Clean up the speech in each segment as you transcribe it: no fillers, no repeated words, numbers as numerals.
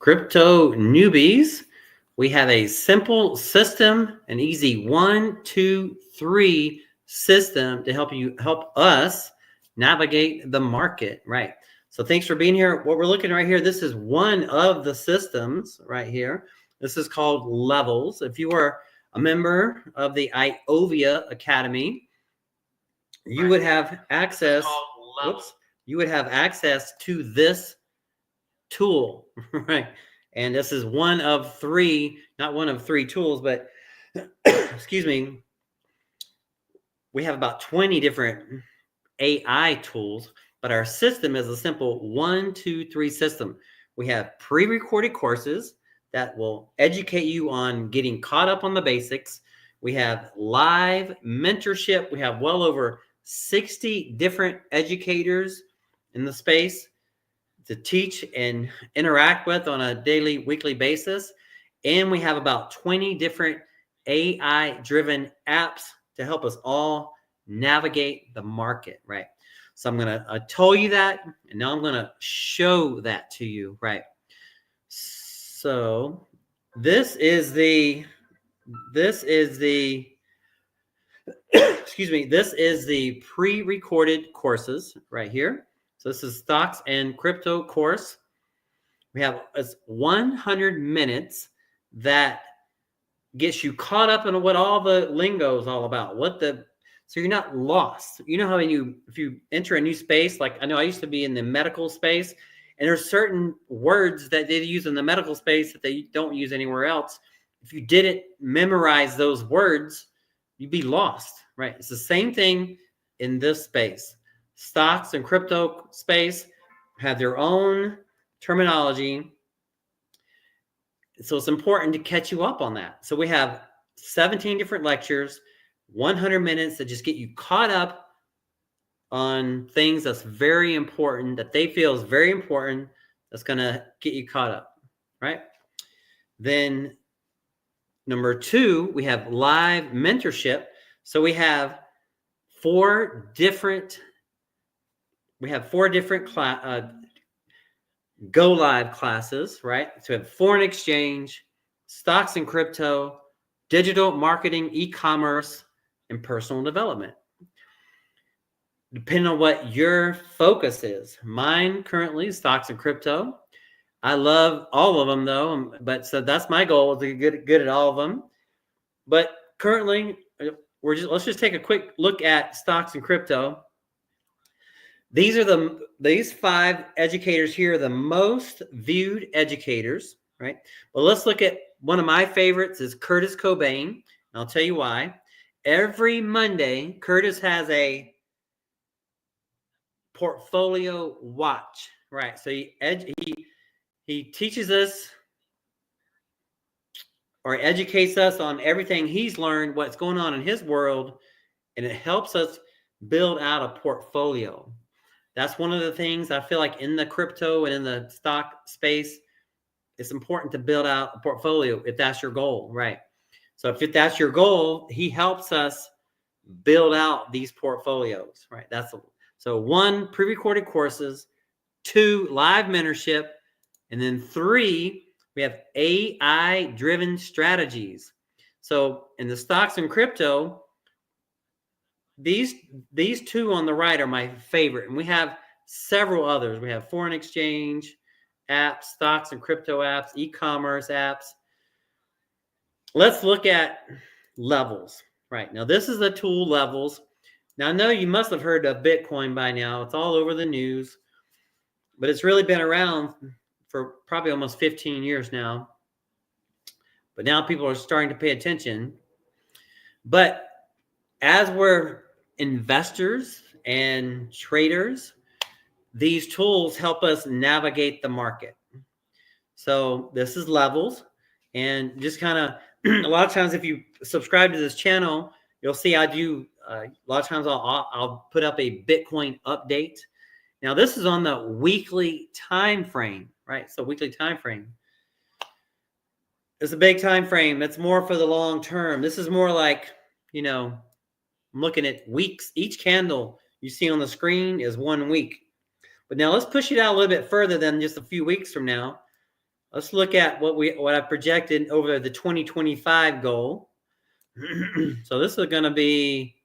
Crypto newbies, we have a simple system, an easy 1, 2, 3 system to help us navigate the market, right? So thanks for being here. What we're looking right here, this is one of the systems right here. This is called levels. If you are a member of the IOVIA Academy, you would have access. Whoops, you would have access to this tool, right? And this is one of three, not one of three tools, but excuse me, we have about 20 different AI tools, but our system is a simple 1, 2, 3 system. We have pre-recorded courses that will educate you on getting caught up on the basics. We have live mentorship. We have well over 60 different educators in the space to teach and interact with on a daily, weekly basis. And we have about 20 different AI-driven apps to help us all navigate the market, right? So I'm going to tell you that, and now I'm going to show that to you, right? So this is the excuse me, this is the pre-recorded courses right here. So this is stocks and crypto course. We have 100 minutes that gets you caught up in what all the lingo is all about. So you're not lost. You know how if you enter a new space, like I know I used to be in the medical space, and there's certain words that they use in the medical space that they don't use anywhere else. If you didn't memorize those words, you'd be lost, right? It's the same thing in this space. Stocks and crypto space have their own terminology. So it's important to catch you up on that. So we have 17 different lectures, 100 minutes that just get you caught up on things that's very important, that they feel is very important, that's going to get you caught up, right? Then number 2, we have live mentorship. So we have four different go live classes, right? So we have foreign exchange, stocks and crypto, digital marketing, e-commerce, and personal development. Depending on what your focus is. Mine currently is stocks and crypto. I love all of them though, but so that's my goal, to get good at all of them. But currently, let's just take a quick look at stocks and crypto. These 5 educators here are the most viewed educators, right? But let's look at one of my favorites is Curtis Cobain, and I'll tell you why. Every Monday, Curtis has a portfolio watch, right? So he teaches us or educates us on everything he's learned, what's going on in his world, and it helps us build out a portfolio. That's one of the things I feel like in the crypto and in the stock space, it's important to build out a portfolio if that's your goal, right? So if that's your goal, he helps us build out these portfolios, right? So 1, pre-recorded courses, 2, live mentorship, and then 3, we have AI-driven strategies. So in the stocks and crypto, these 2 on the right are my favorite, and we have several others. We have foreign exchange apps, stocks and crypto apps, e-commerce apps. Let's look at levels, right? Now, this is the tool levels. Now, I know you must have heard of Bitcoin by now. It's all over the news, but it's really been around for probably almost 15 years now. But now people are starting to pay attention. But as we're investors and traders, these tools help us navigate the market. So this is levels, and just kind of a lot of times if you subscribe to this channel, you'll see I do a lot of times I'll put up a Bitcoin update. Now this is on the weekly time frame, right? So weekly time frame. It's a big time frame. It's more for the long term. This is more like, I'm looking at weeks. Each candle you see on the screen is 1 week. But now let's push it out a little bit further than just a few weeks from now. Let's look at what I projected over the 2025 goal. So this is going to be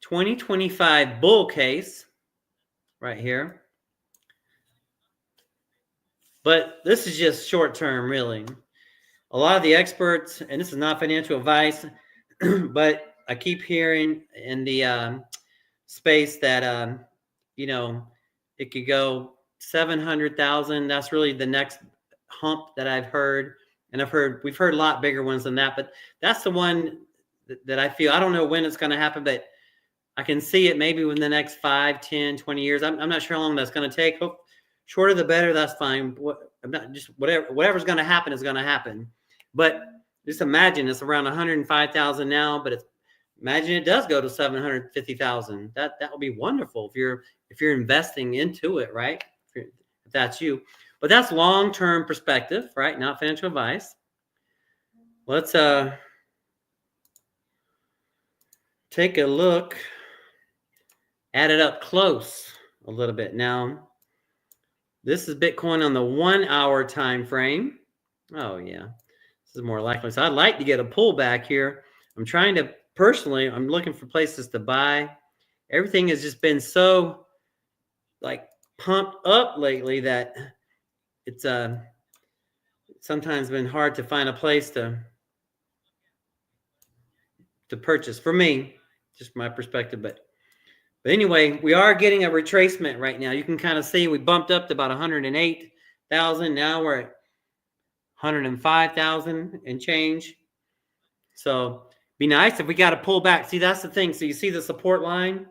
2025 bull case right here. But this is just short term, really. A lot of the experts, and this is not financial advice, but I keep hearing in the space that it could go 700,000. That's really the next hump that I've heard, and we've heard a lot bigger ones than that, but that's the one that I feel. I don't know when it's going to happen, but I can see it maybe within the next 5, 10, 20 years. I'm not sure how long that's going to take. Shorter the better. That's fine. I'm not just whatever's going to happen is going to happen. But just imagine it's around 105,000 now, but imagine it does go to 750,000. That would be wonderful if you're investing into it, right? If that's you. But that's long-term perspective, right? Not financial advice. Let's take a look, add it up close a little bit. Now, this is Bitcoin on the 1 hour time frame. Oh yeah, this is more likely. So I'd like to get a pullback here. I'm looking for places to buy. Everything has just been so pumped up lately that it's sometimes been hard to find a place to purchase for me, just my perspective. But anyway, we are getting a retracement right now. You can kind of see we bumped up to about 108,000. Now we're at 105,000 and change. So be nice if we got to pull back. See, that's the thing. So you see the support line.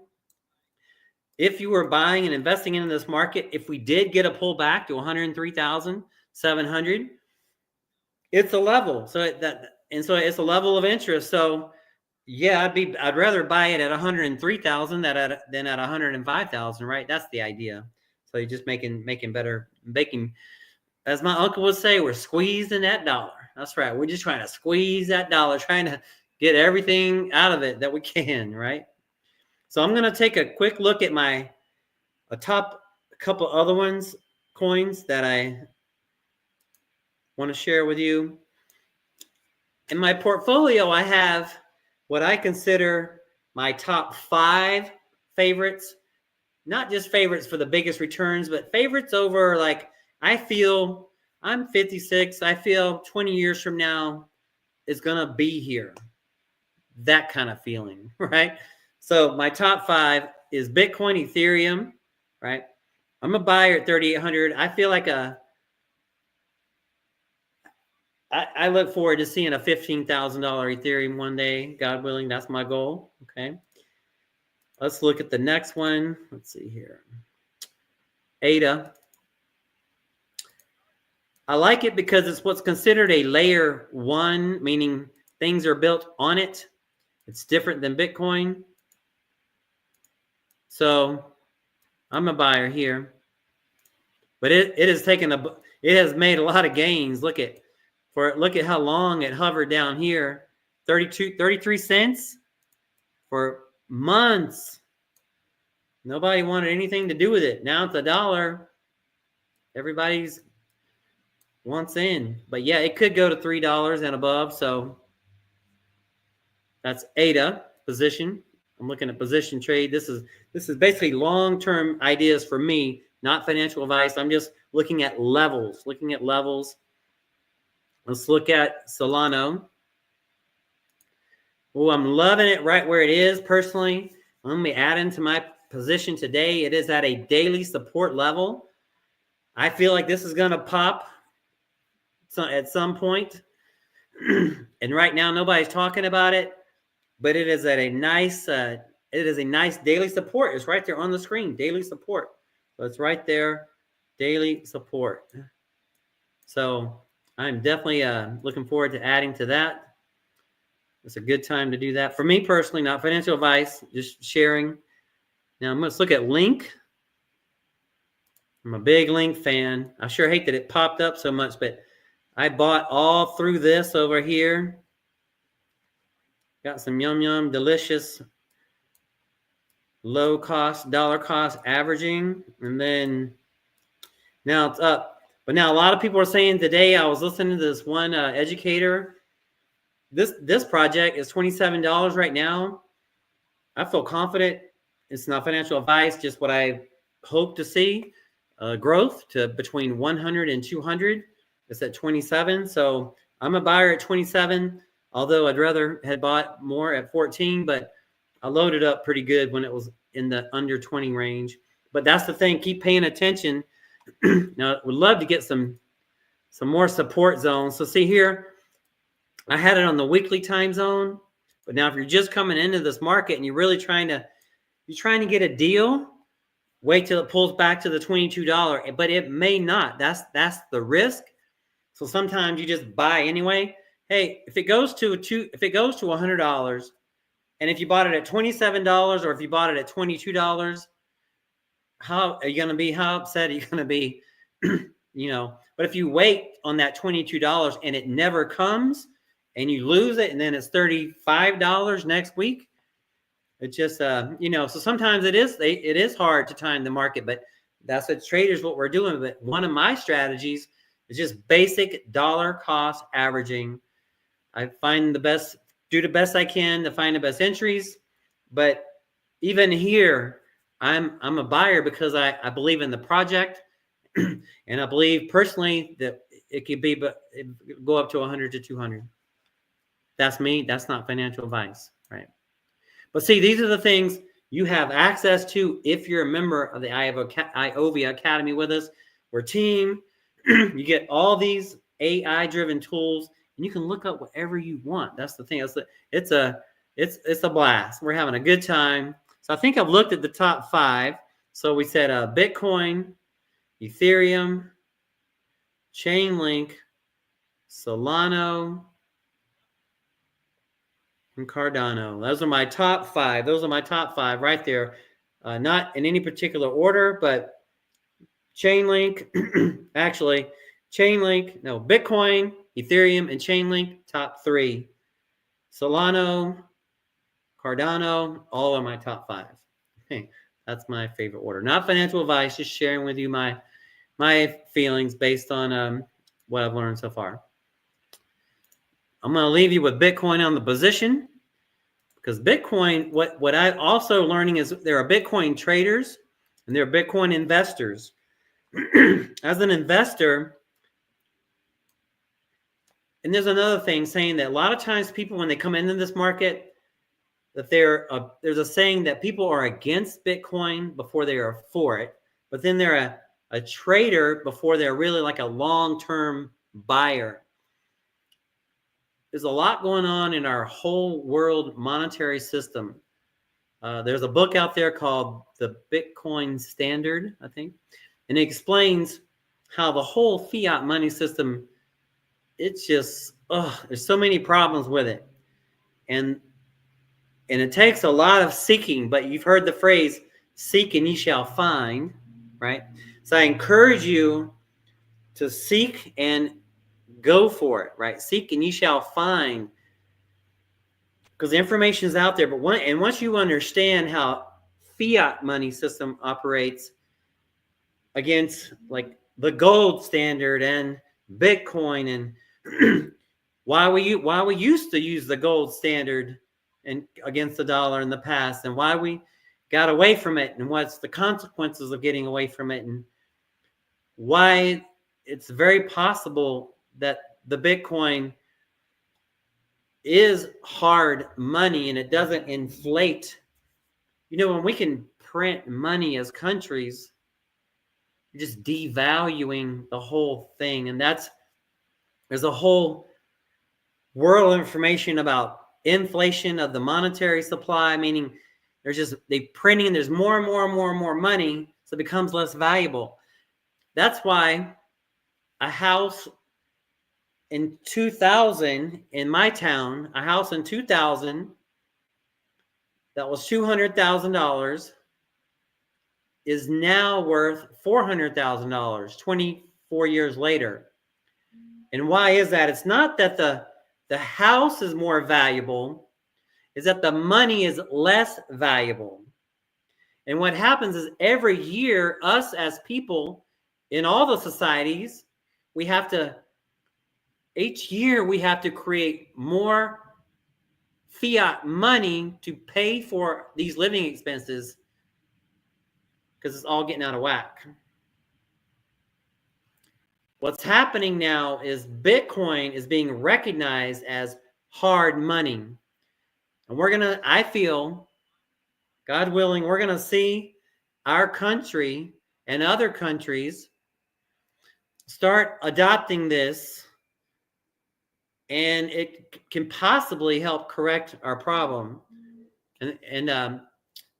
If you were buying and investing in this market, if we did get a pullback to 103,700, it's a level. So it's a level of interest. So yeah, I'd rather buy it at 103,000 than at 105,000, right? That's the idea. So you're just making, as my uncle would say, we're squeezing that dollar. That's right. We're just trying to squeeze that dollar, trying to get everything out of it that we can, right? So I'm going to take a quick look at a couple other coins that I want to share with you. In my portfolio, I have what I consider my top 5 favorites, not just favorites for the biggest returns, but favorites over, I feel I'm 56. I feel 20 years from now is going to be here. That kind of feeling, right? So my top 5 is Bitcoin, Ethereum, right? I'm a buyer at 3,800. I feel like I look forward to seeing a $15,000 Ethereum one day, God willing. That's my goal. Okay. Let's look at the next one. Let's see here. ADA. I like it because it's what's considered a layer 1, meaning things are built on it. It's different than Bitcoin. So I'm a buyer here. But it has made a lot of gains. Look at how long it hovered down here. 33 cents for months. Nobody wanted anything to do with it. Now it's $1. Everybody's wants in. But yeah, it could go to $3 and above. So that's ADA position. I'm looking at position trade. This is basically long-term ideas for me, not financial advice. I'm just looking at levels. Let's look at Solano. Oh, I'm loving it right where it is personally. Let me add into my position today. It is at a daily support level. I feel like this is going to pop at some point. And right now, nobody's talking about it, but it is at a nice daily support. It's right there on the screen, daily support. So it's right there, daily support. So I'm definitely looking forward to adding to that. It's a good time to do that. For me personally, not financial advice, just sharing. Now let's look at Link. I'm a big Link fan. I sure hate that it popped up so much, but I bought all through this over here. Got some yum, delicious, low cost, dollar cost averaging. And then now it's up But now a lot of people are saying today, I was listening to this one educator. This project is $27 right now. I feel confident. It's not financial advice, just what I hope to see. Growth to between 100 and 200. It's at 27. So I'm a buyer at 27, although I'd rather had bought more at 14, but I loaded up pretty good when it was in the under 20 range. But that's the thing. Keep paying attention. Now, would love to get some more support zones. So see here, I had it on the weekly time zone. But now if you're just coming into this market and you're really trying to get a deal, wait till it pulls back to the $22, but it may not. That's the risk. So sometimes you just buy anyway. Hey, if it goes to $100, and if you bought it at $27 or if you bought it at $22, how are you going to be? How upset are you going to be? But if you wait on that $22 and it never comes and you lose it and then it's $35 next week, it just, so sometimes it is hard to time the market, but that's what what we're doing. But one of my strategies is just basic dollar cost averaging. I find do the best I can to find the best entries. But even here, I'm a buyer because I believe in the project. And I believe personally that it could be, but it go up to 100 to 200. That's me. That's not financial advice, right? But see, these are the things you have access to if you're a member of the IOVA Academy with us. We're a team. You get all these AI-driven tools, and you can look up whatever you want. That's the thing. It's a blast. We're having a good time. So I think I've looked at the top 5. So we said Bitcoin, Ethereum, Chainlink, Solana, and Cardano. Those are my top 5. Those are my top 5 right there. Not in any particular order, but Chainlink, Bitcoin, Ethereum, and Chainlink, top 3. Solana, Cardano, all are my top 5. Okay, that's my favorite order. Not financial advice, just sharing with you my feelings based on what I've learned so far. I'm going to leave you with Bitcoin on the position, because Bitcoin, what I'm also learning is there are Bitcoin traders and there are Bitcoin investors. As an investor, and there's another thing saying that a lot of times people, when they come into this market, that there's a saying that people are against Bitcoin before they are for it, but then they're a trader before they're really like a long-term buyer. There's a lot going on in our whole world monetary system. There's a book out there called The Bitcoin Standard, I think, and it explains how the whole fiat money system, it's just, there's so many problems with it. And it takes a lot of seeking, but you've heard the phrase, seek and ye shall find, right? So I encourage you to seek and go for it, right? Seek and ye shall find, because the information is out there. But once you understand how fiat money system operates against like the gold standard and Bitcoin, and why we used to use the gold standard and against the dollar in the past, and why we got away from it, and what's the consequences of getting away from it, and why it's very possible that the Bitcoin is hard money and it doesn't inflate. When we can print money as countries, you're just devaluing the whole thing. And there's a whole world of information about inflation of the monetary supply, meaning they printing, there's more and more and more and more money, so it becomes less valuable. That's why a house in 2000 in my town, a house in 2000 that was $200,000 is now worth $400,000 24 years later. And why is that? It's not that the house is more valuable, it's that the money is less valuable. And what happens is every year, us as people in all the societies, each year we have to create more fiat money to pay for these living expenses because it's all getting out of whack. What's happening now is Bitcoin is being recognized as hard money. And I feel, God willing, we're going to see our country and other countries start adopting this, and it can possibly help correct our problem. So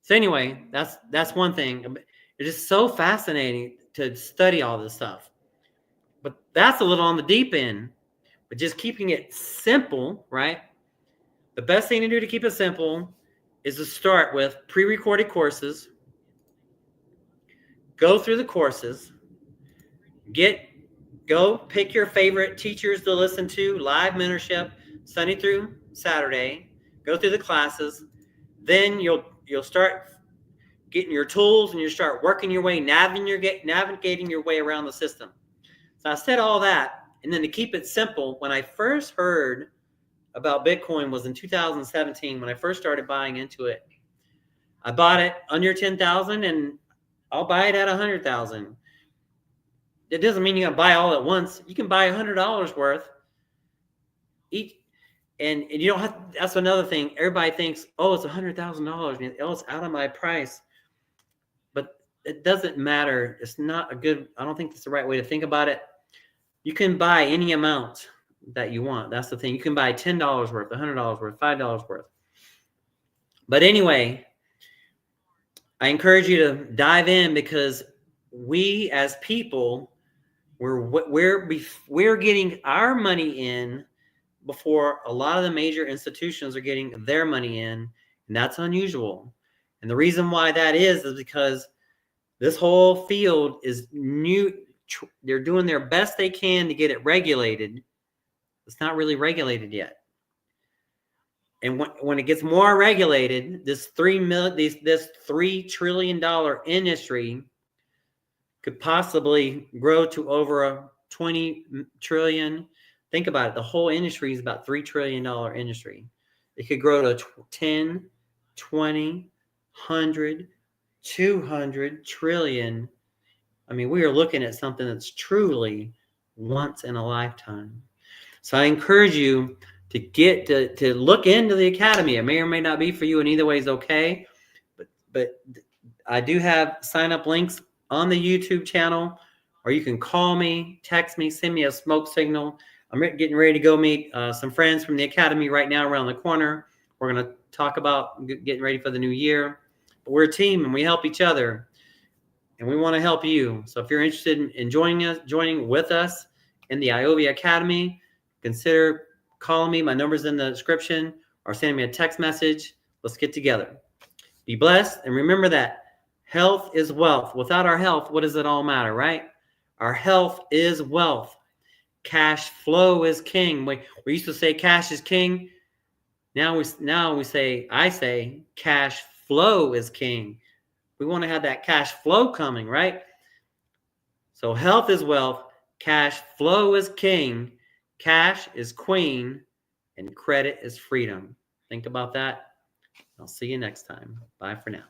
anyway, that's one thing. It's just so fascinating to study all this stuff. But that's a little on the deep end. But just keeping it simple, right? The best thing to do to keep it simple is to start with pre-recorded courses. Go through the courses. Go pick your favorite teachers to listen to, live mentorship, Sunday through Saturday. Go through the classes. Then you'll start getting your tools, and you start working your way, navigating your way around the system. So I said all that, and then to keep it simple, when I first heard about Bitcoin was in 2017 when I first started buying into it. I bought it under 10,000, and I'll buy it at 100,000. It doesn't mean you're gonna buy all at once. You can buy $100 worth each, and you don't have. That's another thing. Everybody thinks, oh, it's $100,000. Oh, it's out of my price. But it doesn't matter. It's not a good. I don't think that's the right way to think about it. You can buy any amount that you want. That's the thing. You can buy $10 worth, $100 worth, $5 worth. But anyway, I encourage you to dive in, because we as people, we're getting our money in before a lot of the major institutions are getting their money in, and that's unusual. And the reason why that is because this whole field is new. They're doing their best they can to get it regulated. It's not really regulated yet. And when it gets more regulated, this $3 trillion industry could possibly grow to over 20 trillion. Think about it. The whole industry is about $3 trillion industry. It could grow to 10, 20, 100, 200 trillion. I mean, we are looking at something that's truly once in a lifetime. So I encourage you to get to look into the academy. It may or may not be for you, and either way is okay. But I do have sign-up links on the YouTube channel, or you can call me, text me, send me a smoke signal. I'm getting ready to go meet some friends from the academy right now around the corner. We're going to talk about getting ready for the new year. But we're a team, and we help each other, and we want to help you. So if you're interested in joining with us in the IOVA Academy, consider calling me. My number's in the description, or sending me a text message. Let's get together. Be blessed, and remember that health is wealth. Without our health, what does it all matter, right? Our health is wealth. Cash flow is king. We used to say cash is king. Now I say cash flow is king. We want to have that cash flow coming, right? So health is wealth. Cash flow is king. Cash is queen. And credit is freedom. Think about that. I'll see you next time. Bye for now.